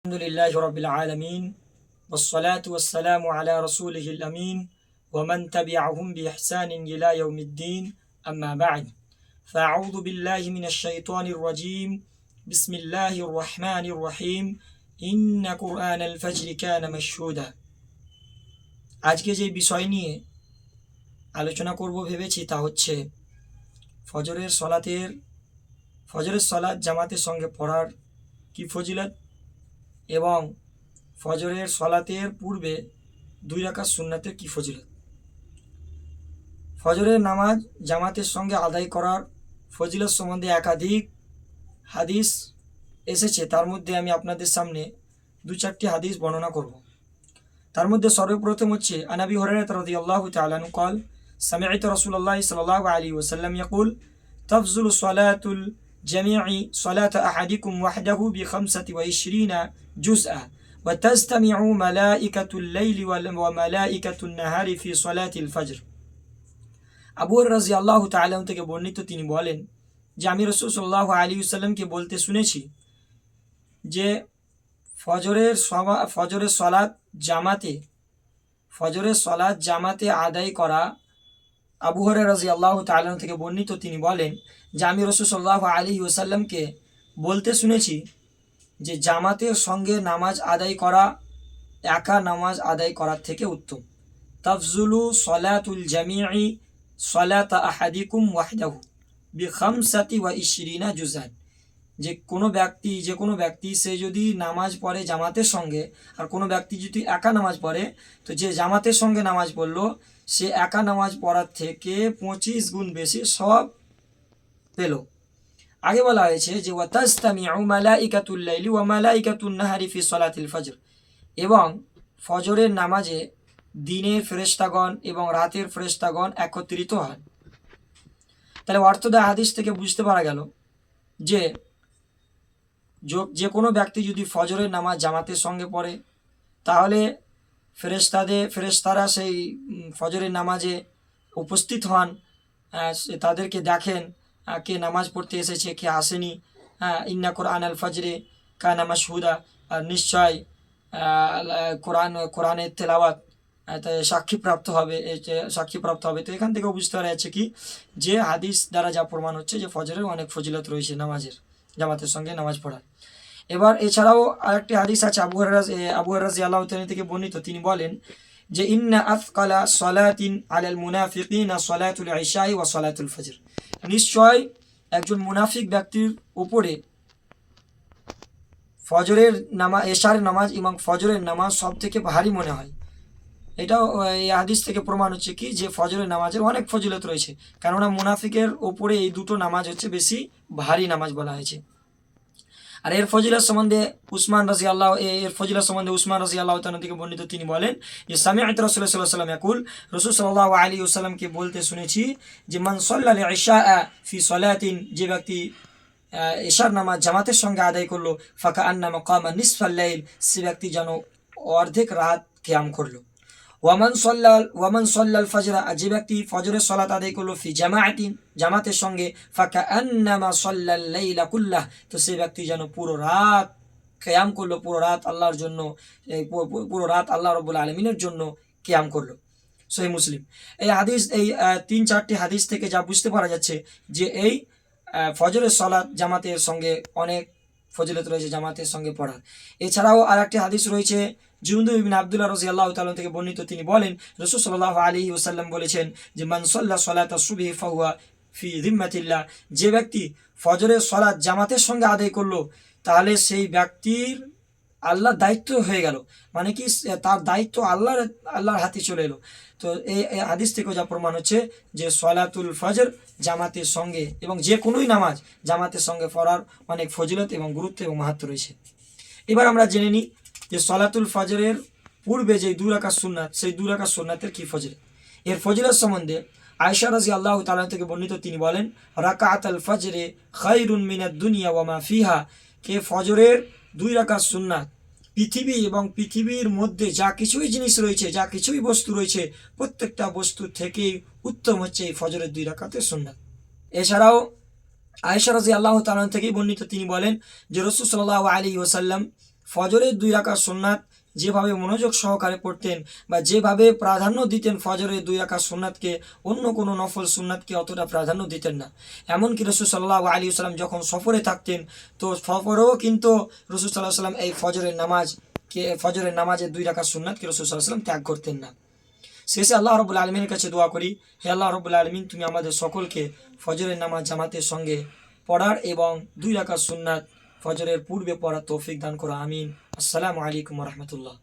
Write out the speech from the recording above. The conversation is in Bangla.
الحمد لله رب العالمين والصلاة والسلام على رسوله الأمين ومن تبعهم بإحسان إلى يوم الدين أما بعد فأعوذ بالله من الشيطان الرجيم بسم الله الرحمن الرحيم إن قرآن الفجر كان مشهودا আজকে যে বিষয় নিয়ে আলোচনা করব ভেবেছি তা হচ্ছে ফজরের সলাত জামাতের সঙ্গে পড়ার কি ফজিলত এবং ফজরের সলাতের পূর্বে 2 রাকাত সুন্নাতের কি ফজিলত। ফজরের নামাজ জামাতের সঙ্গে আদায় করার ফজিলত সম্বন্ধে একাধিক হাদিস এসেছে, তার মধ্যে আমি আপনাদের সামনে 2-4টি হাদিস বর্ণনা করব। তার মধ্যে সর্বপ্রথম হচ্ছে আনাবি হুরায়রা রাদিয়াল্লাহু তাআলা আনহু قال سمعت رسول الله صلى الله عليه وسلم يقول تفضل صلاة الجميع صلاة أحدكم وحده ب25 جزءا وتجتمع ملائكة الليل وملائكة النهار في صلاة الفجر। আবু হুরায়রা রাদিয়াল্লাহু তাআলা থেকে বর্ণিত, তিনি বলেন যে আমি রাসূল সাল্লাল্লাহু আলাইহি ওয়াসাল্লামকে বলতে শুনেছি যে ফজরের সলাত জামাতে আদায় করা। আবু হুরায়রা রাদিয়াল্লাহু তাআলা থেকে বর্ণিত, তিনি বলেন যে আমি রাসূল সাল্লাল্লাহু আলাইহি ওয়াসাল্লামকে বলতে শুনেছি যে জামাতের সঙ্গে নামাজ আদায় করা একা নামাজ আদায় করার থেকে উত্তম। তাফজুলু সলাতুল জামিঈ সলাতা আহাদিকুম ওয়াহদাহু বি25 জুজান। যে কোনো ব্যক্তি সে যদি নামাজ পড়ে জামাতের সঙ্গে, আর কোনো ব্যক্তি যদি একা নামাজ পড়ে, তো যে জামাতের সঙ্গে নামাজ পড়লো সে একা নামাজ পড়ার থেকে 25 গুণ বেশি সওয়াব পেল। আগে বলা হয়েছে যে ওয়াতাজতামিউ মালাইকাতুল লাইলি ওয়া মালাইকাতুন নাহারি ফি সলাতিল ফজর, এবং ফজরের নামাজে দিনের ফেরেশতাগণ এবং রাতের ফেরেশতাগণ একত্রিত হন। তাহলে অর্থদয় হাদিস থেকে বুঝতে পারা গেল যে কোনো ব্যক্তি যদি ফজরের নামাজ জামাতের সঙ্গে পড়ে, তাহলে ফেরেশতারা সেই ফজরের নামাজে উপস্থিত হন, তাদেরকে দেখেন কে নামাজ পড়তে এসেছে কে আসেনি। ইন্না কোরআন আল ফজরে কানা মাশহুদা, নিশ্চয় কোরআনের তেলাওয়াত সাক্ষীপ্রাপ্ত হবে। তো এখান থেকে বুঝতে পারা যাচ্ছে কি যে হাদিস দ্বারা যা প্রমাণ হচ্ছে যে ফজরের অনেক ফজিলত রয়েছে নামাজের, জামাতের সঙ্গে নামাজ পড়ার। এবার এছাড়াও আরেকটি হাদিস আছে আবু হুরায়রা রাদিয়াল্লাহু তাআলা থেকে বর্ণিত, তিনি বলেন যে ইন্না আথকালা সলাতিন আলাল মুনাফিকিনা সলাতুল ইশাই ওয়া সলাতুল ফজর। নিশ্চয় একজন মুনাফিক ব্যক্তির উপরে এশার নামাজ এবং ফজরের নামাজ সব থেকে ভারী মনে হয়। এটাও এই হাদিস থেকে প্রমাণ হচ্ছে কি যে ফজরের নামাজের অনেক ফজিলত রয়েছে, কেননা মুনাফিকের ওপরে এই দুটো নামাজ হচ্ছে বেশি ভারী নামাজ বলা হয়েছে। আর এর ফজিলত সম্বন্ধে উসমান রাদিয়াল্লাহু তাআলা থেকে বর্ণিত, তিনি বলেন যে সামি'তু রাসূলুল্লাহ সাল্লাল্লাহু আলাইহি ওয়াসাল্লাম ইয়াকুল, রাসূল সাল্লাল্লাহু আলাইহি ওয়াসাল্লামকে বলতে শুনেছি যে মান সাল্লাল ইশা ফি সলাতিন, যে ব্যক্তি ইশার নামাজ জামাতের সঙ্গে আদায় করলো, ফাকা আন্নামা কামা নিসফাল লাইল, সে ব্যক্তি যেন অর্ধেক রাত কিয়াম করলো। ওয়ামান সাল্লাল ফজর, যে ব্যক্তি ফজরের সালাত আদায় করলো ফি জামাআতিন, জামাতের সঙ্গে, ফাকা আন্নামা সাল্লাল লাইলা কুল্লাহ, তো সে ব্যক্তি যেন পুরো রাত কিয়াম করলো, পুরো রাত আল্লাহ রাব্বুল আলামিনের জন্য কিয়াম করলো। সহিহ মুসলিম। এই 3-4টি হাদিস থেকে যা বুঝতে পারা যাচ্ছে যে এই ফজরের সালাত জামাতের সঙ্গে অনেক ফজিলত রয়েছে জামাতের সঙ্গে পড়ার। এছাড়াও আরেকটি হাদিস রয়েছে জুনদুব ইবনে আব্দুল্লাহ রাদিয়াল্লাহু তাআলা থেকে বর্ণিত, তিনি বলেন রাসূল সাল্লাল্লাহু আলাইহি ওয়াসাল্লাম বলেছেন যে মান সাল্লা সালাতা সুবহি ফাহুয়া ফি যিম্মাতিল্লাহ, যে ব্যক্তি ফজরের সালাত জামাতের সঙ্গে আদায় করলো, তাহলে সেই ব্যক্তির আল্লাহর দায়িত্ব হয়ে গেল, মানে কি তার দায়িত্ব আল্লাহর হাতে চলে এলো। তো এই হাদিস থেকে যা প্রমাণ হচ্ছে যে সলাতুল ফজর জামাতের সঙ্গে এবং যে কোনোই নামাজ জামাতের সঙ্গে পড়ার অনেক ফজিলত এবং গুরুত্ব এবং মাহাত্ম্য রয়েছে। এবার আমরা জেনে নিই যে সলাতুল ফজরের পূর্বে যে 2 রাকাত সুন্নাত, সেই 2 রাকাত সুন্নাতের কি ফজিলত। এর ফজিলত সম্বন্ধে আয়েশা রাদিয়াল্লাহু তাআলা থেকে বর্ণিত, তিনি বলেন রাকাতুল ফজরে খায়রুন মিনাদ দুনিয়া ওয়া মা ফিহা, কে ফজরের 2 রাকাত সুন্নাত পৃথিবী এবং পৃথিবীর মধ্যে যা কিছুই জিনিস রয়েছে, যা কিছুই বস্তু রয়েছে, প্রত্যেকটা বস্তু থেকেই উত্তম হচ্ছে এই ফজরের 2 রাকাতের সুন্নাত। এছাড়াও আয়েশা রাদিয়াল্লাহু তাআলা থেকেই বর্ণিত, তিনি বলেন যে রাসূল সাল্লাল্লাহু আলাইহি ওয়াসাল্লাম ফজরের 2 রাকাত সুন্নাত যেভাবে মনোযোগ সহকারে পড়তেন বা যেভাবে প্রাধান্য দিতেন ফজরের 2 রাকাত সুন্নাতকে, অন্য কোনো নফল সুন্নাতকে অতটা প্রাধান্য দিতেন না। এমনকি রাসূল সাল্লাল্লাহু আলাইহি ওয়াসাল্লাম যখন সফরে থাকতেন, তো সফরেও কিন্তু রাসূল সাল্লাল্লাহু আলাইহি ওয়াসাল্লাম এই ফজরের নামাজের 2 রাকাত সুন্নাতকে রাসূল সাল্লাল্লাহু আলাইহি ওয়াসাল্লাম ত্যাগ করতেন না। শেষে আল্লাহ রাব্বুল আলামিনের কাছে দোয়া করি, হে আল্লাহ রাব্বুল আলামিন, তুমি আমাদের সকলকে ফজরের নামাজ জামাতের সঙ্গে পড়ার এবং 2 রাকাত সুন্নাত ফজরের পূর্বে পড়ার তৌফিক দান করো, আমিন। আসসালামু আলাইকুম ওয়া রাহমাতুল্লাহ।